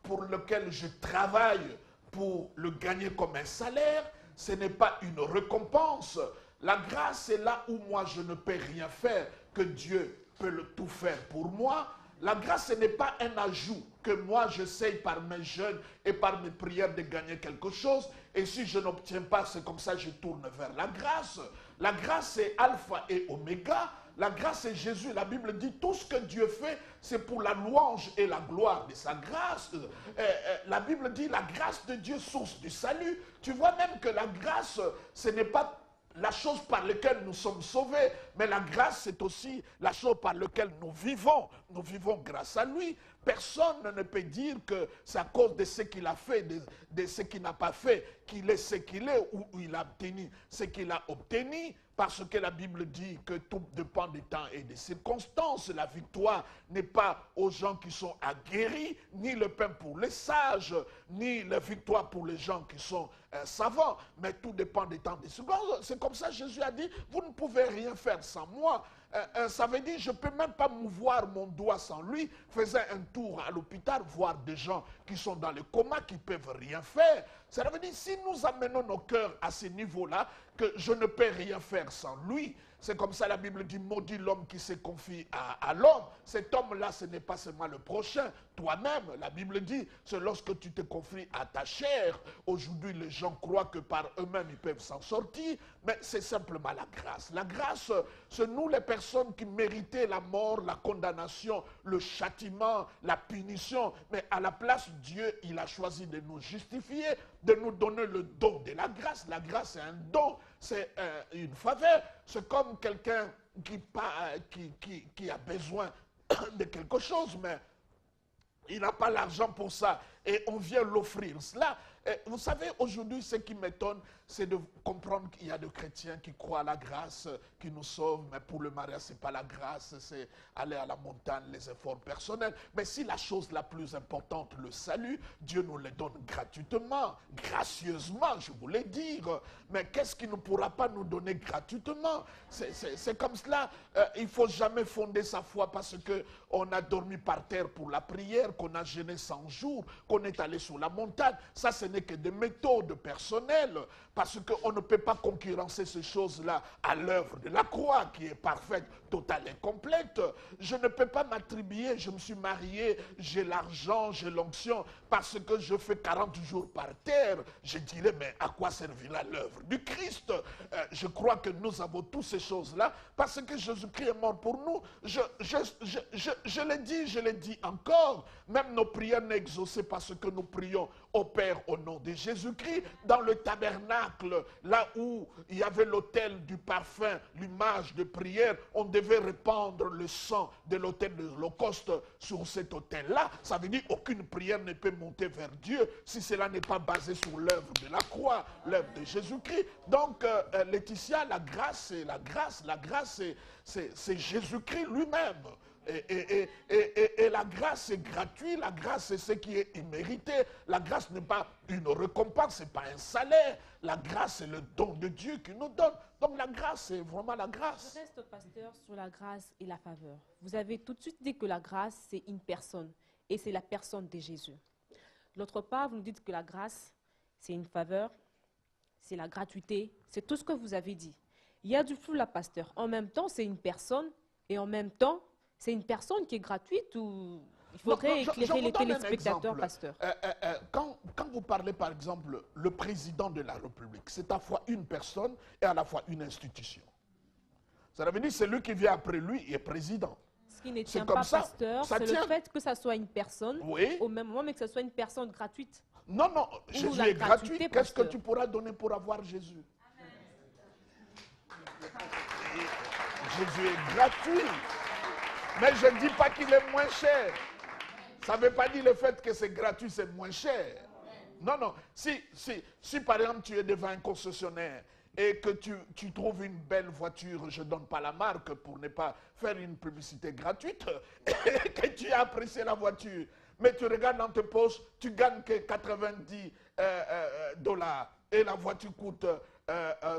pour laquelle je travaille pour le gagner comme un salaire. Ce n'est pas une récompense. La grâce est là où moi je ne peux rien faire, que Dieu peut tout faire pour moi. La grâce, ce n'est pas un ajout que moi j'essaye par mes jeûnes et par mes prières de gagner quelque chose. Et si je n'obtiens pas, c'est comme ça que je tourne vers la grâce. La grâce, c'est alpha et oméga. La grâce, c'est Jésus. La Bible dit tout ce que Dieu fait, c'est pour la louange et la gloire de sa grâce. La Bible dit la grâce de Dieu, source du salut. Tu vois même que la grâce, ce n'est pas la chose par laquelle nous sommes sauvés, mais la grâce, c'est aussi la chose par laquelle nous vivons. Nous vivons grâce à lui. Personne ne peut dire que c'est à cause de ce qu'il a fait, de ce qu'il n'a pas fait, qu'il est ce qu'il est, ou il a obtenu ce qu'il a obtenu, parce que la Bible dit que tout dépend du temps et des circonstances. La victoire n'est pas aux gens qui sont aguerris, ni le pain pour les sages, ni la victoire pour les gens qui sont savants, mais tout dépend des temps et des circonstances. C'est comme ça que Jésus a dit, vous ne pouvez rien faire sans moi. Ça veut dire, je ne peux même pas mouvoir mon doigt sans lui. Faisant un tour à l'hôpital, voir des gens qui sont dans le coma, qui ne peuvent rien faire. Ça veut dire, si nous amenons nos cœurs à ce niveau-là, que je ne peux rien faire sans lui, c'est comme ça la Bible dit, maudit l'homme qui se confie à l'homme. Cet homme-là, ce n'est pas seulement le prochain, toi-même. La Bible dit, c'est lorsque tu te confies à ta chair. Aujourd'hui, les gens croient que par eux-mêmes, ils peuvent s'en sortir, mais c'est simplement la grâce. La grâce, c'est nous les personnes qui méritaient la mort, la condamnation, le châtiment, la punition. Mais à la place, Dieu, il a choisi de nous justifier, de nous donner le don de la grâce. La grâce, c'est un don, c'est une faveur. C'est comme quelqu'un qui a besoin de quelque chose, mais il n'a pas l'argent pour ça. Et on vient l'offrir. Cela, vous savez, aujourd'hui, ce qui m'étonne, c'est de comprendre qu'il y a des chrétiens qui croient à la grâce, qui nous sauvent, mais pour le mariage, ce n'est pas la grâce, c'est aller à la montagne, les efforts personnels. Mais si la chose la plus importante, le salut, Dieu nous le donne gratuitement, gracieusement, je voulais dire. Mais qu'est-ce qu'il ne pourra pas nous donner gratuitement? C'est comme cela. Il ne faut jamais fonder sa foi parce qu'on a dormi par terre pour la prière, qu'on a jeûné 100 jours, qu'on est allé sur la montagne. Ça, ce n'est que des méthodes personnelles, parce qu'on ne peut pas concurrencer ces choses-là à l'œuvre de la croix, qui est parfaite, totale et complète. Je ne peux pas m'attribuer, je me suis marié, j'ai l'argent, j'ai l'onction, parce que je fais 40 jours par terre. Je dirais, mais à quoi servira l'œuvre du Christ? Je crois que nous avons toutes ces choses-là, parce que Jésus-Christ est mort pour nous. Je l'ai dit encore, même nos prières n'est exaucées parce que nous prions au Père au nom de Jésus-Christ. Dans le tabernacle, là où il y avait l'autel du parfum, l'image de prière, on devait répandre le sang de l'autel de l'Holocauste sur cet autel-là. Ça veut dire qu'aucune prière ne peut monter vers Dieu si cela n'est pas basé sur l'œuvre de la croix, l'œuvre de Jésus-Christ. Donc, Laetitia, la grâce, c'est Jésus-Christ lui-même. Et la grâce est gratuite, la grâce c'est ce qui est immérité. La grâce n'est pas une récompense, ce n'est pas un salaire. La grâce c'est le don de Dieu qui nous donne. Donc la grâce c'est vraiment la grâce. Je reste, pasteur, sur la grâce et la faveur. Vous avez tout de suite dit que la grâce c'est une personne et c'est la personne de Jésus. D'autre part, vous nous dites que la grâce c'est une faveur, c'est la gratuité, c'est tout ce que vous avez dit. Il y a du flou là, pasteur. En même temps, c'est une personne et en même temps, c'est une personne qui est gratuite ou il faudrait éclairer les téléspectateurs, pasteur? Quand vous parlez, par exemple, le président de la République, c'est à la fois une personne et à la fois une institution. Ça veut dire que celui qui vient après lui est président. Ce qui ne tient pas, pasteur, c'est le fait que ça soit une personne, oui, au même moment, mais que ce soit une personne gratuite. Non, non, Jésus est gratuit. Qu'est-ce que tu pourras donner pour avoir Jésus? Jésus est gratuit. Mais je ne dis pas qu'il est moins cher. Ça ne veut pas dire le fait que c'est gratuit, c'est moins cher. Non, non. Si par exemple tu es devant un concessionnaire et que tu trouves une belle voiture, je ne donne pas la marque pour ne pas faire une publicité gratuite, et que tu as apprécié la voiture, mais tu regardes dans tes poches, tu gagnes que 90 dollars et la voiture coûte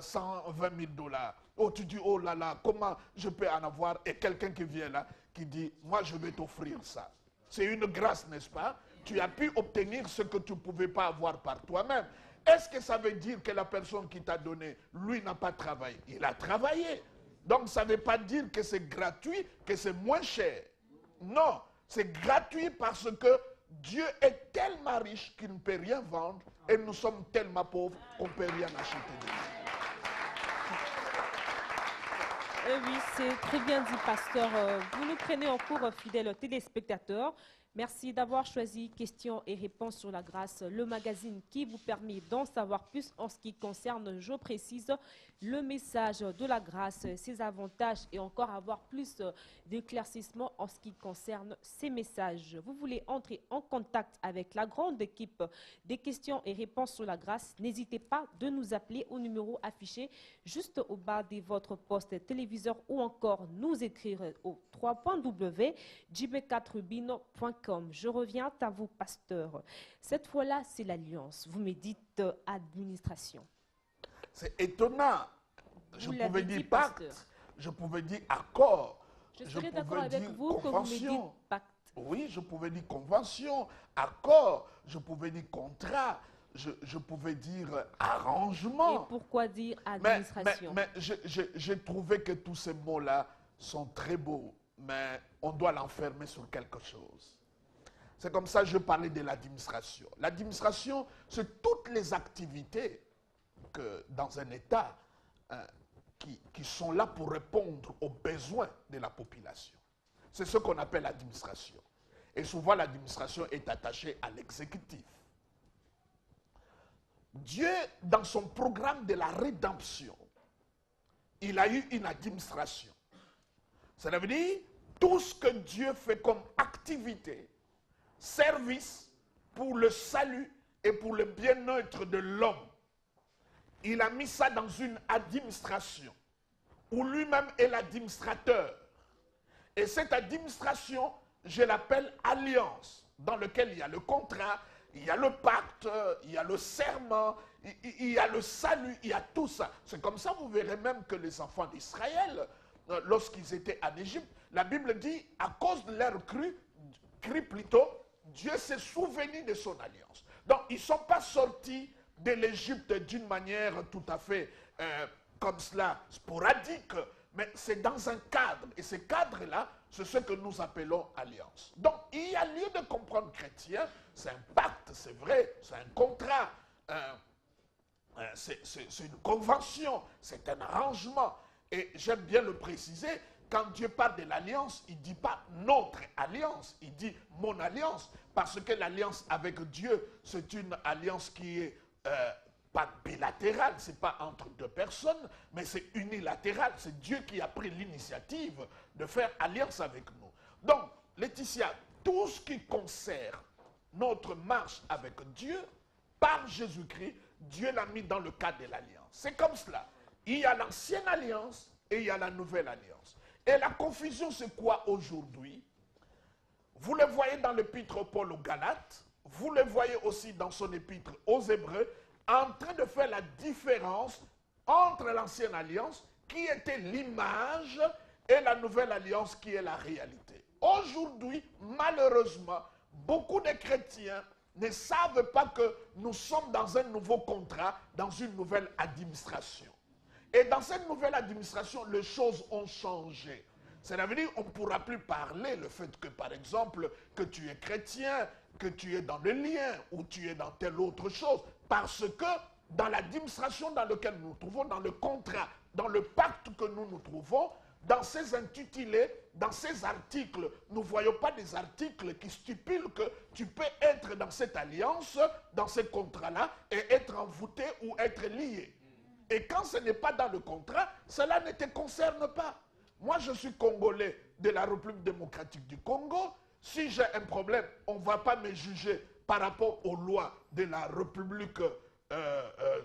120 000 dollars. Oh, tu dis, oh là là, comment je peux en avoir? Et quelqu'un qui vient là, qui dit, moi je vais t'offrir ça. C'est une grâce, n'est-ce pas? Tu as pu obtenir ce que tu ne pouvais pas avoir par toi-même. Est-ce que ça veut dire que la personne qui t'a donné, lui, n'a pas travaillé? Il a travaillé. Donc ça ne veut pas dire que c'est gratuit, que c'est moins cher. Non, c'est gratuit parce que Dieu est tellement riche qu'il ne peut rien vendre et nous sommes tellement pauvres qu'on ne peut rien acheter. Oui, c'est très bien dit, pasteur. Vous nous prenez en cours, fidèles téléspectateurs. Merci d'avoir choisi Questions et réponses sur la grâce, le magazine qui vous permet d'en savoir plus en ce qui concerne, je précise, le message de la grâce, ses avantages et encore avoir plus d'éclaircissement en ce qui concerne ces messages. Vous voulez entrer en contact avec la grande équipe des questions et réponses sur la grâce, n'hésitez pas de nous appeler au numéro affiché juste au bas de votre poste téléviseur ou encore nous écrire au www.jb4rubino.com. Je reviens à vous, pasteur. Cette fois-là, c'est l'alliance. Vous me dites administration. C'est étonnant. Je Vous pouvais l'avez dit, dire pacte, pasteur. je pouvais dire accord. Je serais d'accord avec vous que vous me dites convention. pacte. Oui, je pouvais dire convention, accord, je pouvais dire contrat, je pouvais dire arrangement. Et pourquoi dire administration? Mais j'ai trouvé que tous ces mots-là sont très beaux, mais on doit l'enfermer sur quelque chose. C'est comme ça que je parlais de l'administration. L'administration, c'est toutes les activités que dans un État qui sont là pour répondre aux besoins de la population. C'est ce qu'on appelle l'administration. Et souvent, l'administration est attachée à l'exécutif. Dieu, dans son programme de la rédemption, il a eu une administration. Cela veut dire, tout ce que Dieu fait comme activité, service pour le salut et pour le bien-être de l'homme, il a mis ça dans une administration où lui-même est l'administrateur. Et cette administration, je l'appelle alliance, dans laquelle il y a le contrat, il y a le pacte, il y a le serment, il y a le salut, il y a tout ça. C'est comme ça, vous verrez même que les enfants d'Israël, lorsqu'ils étaient en Égypte, la Bible dit, à cause de leur cri plutôt, Dieu s'est souvenu de son alliance. Donc, ils ne sont pas sortis de l'Égypte d'une manière tout à fait comme cela, sporadique, mais c'est dans un cadre. Et ce cadre-là, c'est ce que nous appelons alliance. Donc, il y a lieu de comprendre chrétien, c'est un pacte, c'est vrai, c'est un contrat, c'est une convention, c'est un arrangement. Et j'aime bien le préciser, quand Dieu parle de l'alliance, il ne dit pas notre alliance, il dit mon alliance, parce que l'alliance avec Dieu, c'est une alliance qui est pas bilatérale, ce n'est pas entre deux personnes, mais c'est unilatéral. C'est Dieu qui a pris l'initiative de faire alliance avec nous. Donc, Laetitia, tout ce qui concerne notre marche avec Dieu, par Jésus-Christ, Dieu l'a mis dans le cadre de l'alliance. C'est comme cela. Il y a l'ancienne alliance et il y a la nouvelle alliance. Et la confusion, c'est quoi aujourd'hui? Vous le voyez dans l'épître Paul aux Galates, vous le voyez aussi dans son épître aux Hébreux, en train de faire la différence entre l'ancienne alliance, qui était l'image, et la nouvelle alliance, qui est la réalité. Aujourd'hui, malheureusement, beaucoup de chrétiens ne savent pas que nous sommes dans un nouveau contrat, dans une nouvelle administration. Et dans cette nouvelle administration, les choses ont changé. Ça veut dire qu'on ne pourra plus parler le fait que, par exemple, que tu es chrétien, que tu es dans le lien ou tu es dans telle autre chose. Parce que dans l'administration dans laquelle nous nous trouvons, dans le contrat, dans le pacte que nous nous trouvons, dans ces intitulés, dans ces articles, nous ne voyons pas des articles qui stipulent que tu peux être dans cette alliance, dans ce contrat-là, et être envoûté ou être lié. Et quand ce n'est pas dans le contrat, cela ne te concerne pas. Moi, je suis congolais de la République démocratique du Congo. Si j'ai un problème, on ne va pas me juger par rapport aux lois de la République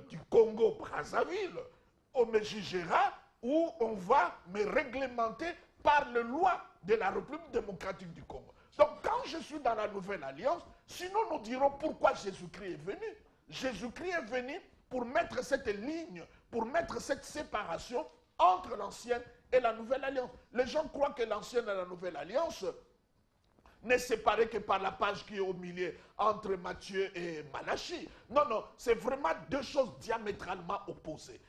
du Congo-Brazzaville. On me jugera ou on va me réglementer par les lois de la République démocratique du Congo. Donc quand je suis dans la nouvelle alliance, sinon nous dirons pourquoi Jésus-Christ est venu. Jésus-Christ est venu pour mettre cette ligne, pour mettre cette séparation entre l'ancienne et la nouvelle alliance. Les gens croient que l'ancienne et la nouvelle alliance n'est séparée que par la page qui est au milieu entre Matthieu et Malachie. Non, non, c'est vraiment deux choses diamétralement opposées.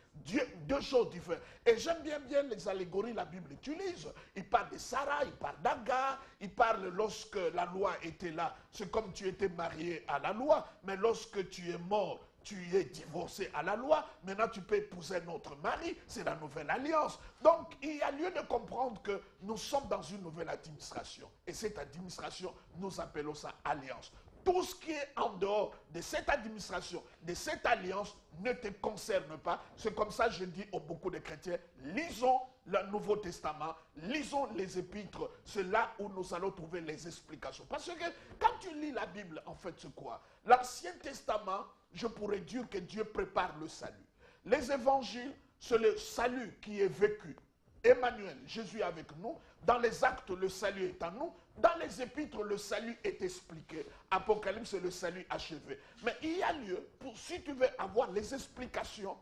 Deux choses différentes. Et j'aime bien les allégories que la Bible utilise. Il parle de Sarah, il parle d'Agar, il parle lorsque la loi était là. C'est comme tu étais marié à la loi, mais lorsque tu es mort, tu es divorcé à la loi, maintenant tu peux épouser notre mari, c'est la nouvelle alliance. Donc il y a lieu de comprendre que nous sommes dans une nouvelle administration. Et cette administration, nous appelons ça alliance. Tout ce qui est en dehors de cette administration, de cette alliance, ne te concerne pas. C'est comme ça que je dis à beaucoup de chrétiens, lisons le Nouveau Testament, lisons les épîtres, c'est là où nous allons trouver les explications. Parce que quand tu lis la Bible, en fait, c'est quoi? L'Ancien Testament, je pourrais dire que Dieu prépare le salut. Les évangiles, c'est le salut qui est vécu. Emmanuel, Jésus est avec nous. Dans les actes, le salut est en nous. Dans les épîtres, le salut est expliqué. Apocalypse, c'est le salut achevé. Mais il y a lieu, si tu veux avoir les explications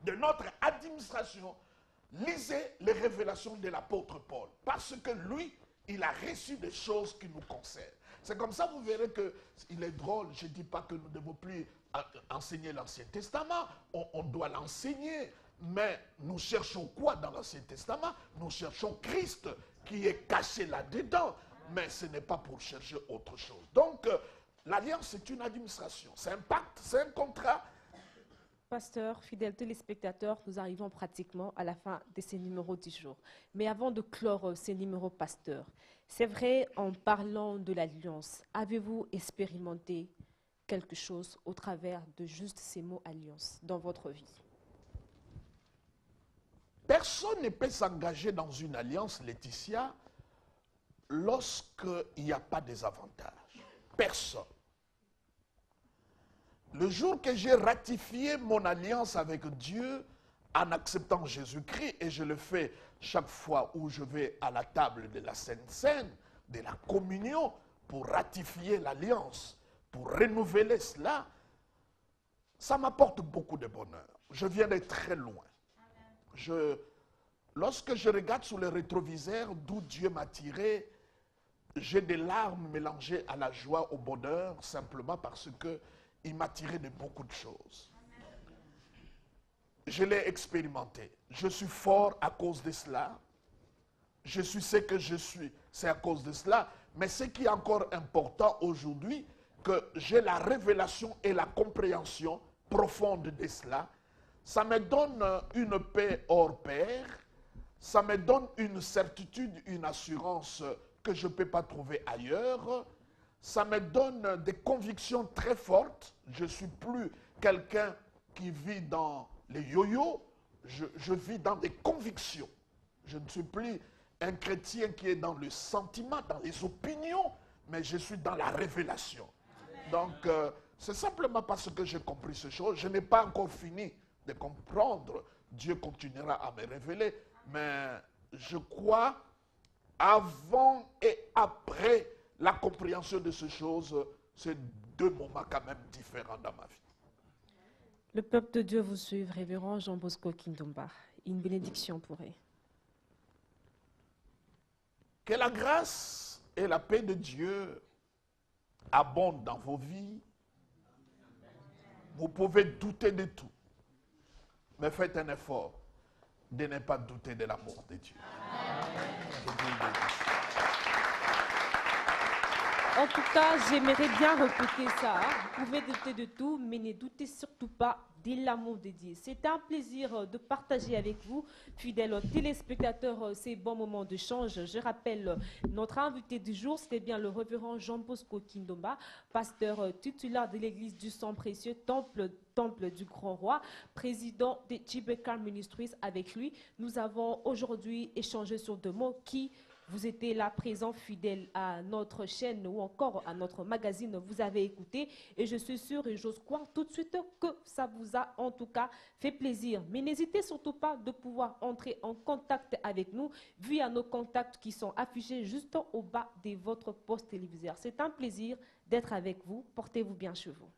de notre administration, lisez les révélations de l'apôtre Paul. Parce que lui, il a reçu des choses qui nous concernent. C'est comme ça, vous verrez qu'il est drôle. Je ne dis pas que nous ne devons plus enseigner l'Ancien Testament. On doit l'enseigner. Mais nous cherchons quoi dans l'Ancien Testament? Nous cherchons Christ qui est caché là-dedans. Mais ce n'est pas pour chercher autre chose. Donc, l'alliance, c'est une administration. C'est un pacte, c'est un contrat. Pasteur, fidèles téléspectateurs, nous arrivons pratiquement à la fin de ces numéros du jour. Mais avant de clore ces numéros, pasteur, c'est vrai, en parlant de l'alliance, avez-vous expérimenté quelque chose au travers de juste ces mots alliance dans votre vie? Personne ne peut s'engager dans une alliance, Laetitia, lorsqu'il n'y a pas des avantages. Personne. Le jour que j'ai ratifié mon alliance avec Dieu en acceptant Jésus-Christ, et je le fais chaque fois où je vais à la table de la Sainte Seine, de la communion, pour ratifier l'alliance, pour renouveler cela, ça m'apporte beaucoup de bonheur. Je viens de très loin. Lorsque je regarde sur le rétroviseur d'où Dieu m'a tiré, j'ai des larmes mélangées à la joie, au bonheur, simplement parce qu'il m'a tiré de beaucoup de choses. Je l'ai expérimenté. Je suis fort à cause de cela. Je suis ce que je suis, c'est à cause de cela. Mais ce qui est encore important aujourd'hui, que j'ai la révélation et la compréhension profonde de cela, ça me donne une paix hors pair, ça me donne une certitude, une assurance que je ne peux pas trouver ailleurs, ça me donne des convictions très fortes. Je ne suis plus quelqu'un qui vit dans les yo-yo, je vis dans des convictions. Je ne suis plus un chrétien qui est dans le sentiment, dans les opinions, mais je suis dans la révélation. Donc, c'est simplement parce que j'ai compris ces choses. Je n'ai pas encore fini de comprendre. Dieu continuera à me révéler. Mais je crois, avant et après la compréhension de ces choses, c'est deux moments quand même différents dans ma vie. Le peuple de Dieu vous suit, révérend Jean Bosco Kindomba. Une bénédiction pour eux. Que la grâce et la paix de Dieu abondent dans vos vies. Vous pouvez douter de tout, mais faites un effort de ne pas douter de l'amour de Dieu. En tout cas, j'aimerais bien répéter ça. Vous pouvez douter de tout, mais ne doutez surtout pas de l'amour de Dieu. C'est un plaisir de partager avec vous, fidèles téléspectateurs, ces bons moments de change. Je rappelle, notre invité du jour, c'était bien le révérend Jean Bosco Kindomba, pasteur titulaire de l'église du sang précieux, temple du Grand Roi, président des Chibeka Ministries. Avec lui, nous avons aujourd'hui échangé sur deux mots qui vous étiez là présent, fidèle à notre chaîne ou encore à notre magazine, vous avez écouté et je suis sûre et j'ose croire tout de suite que ça vous a en tout cas fait plaisir. Mais n'hésitez surtout pas de pouvoir entrer en contact avec nous via nos contacts qui sont affichés juste au bas de votre poste téléviseur. C'est un plaisir d'être avec vous. Portez-vous bien chez vous.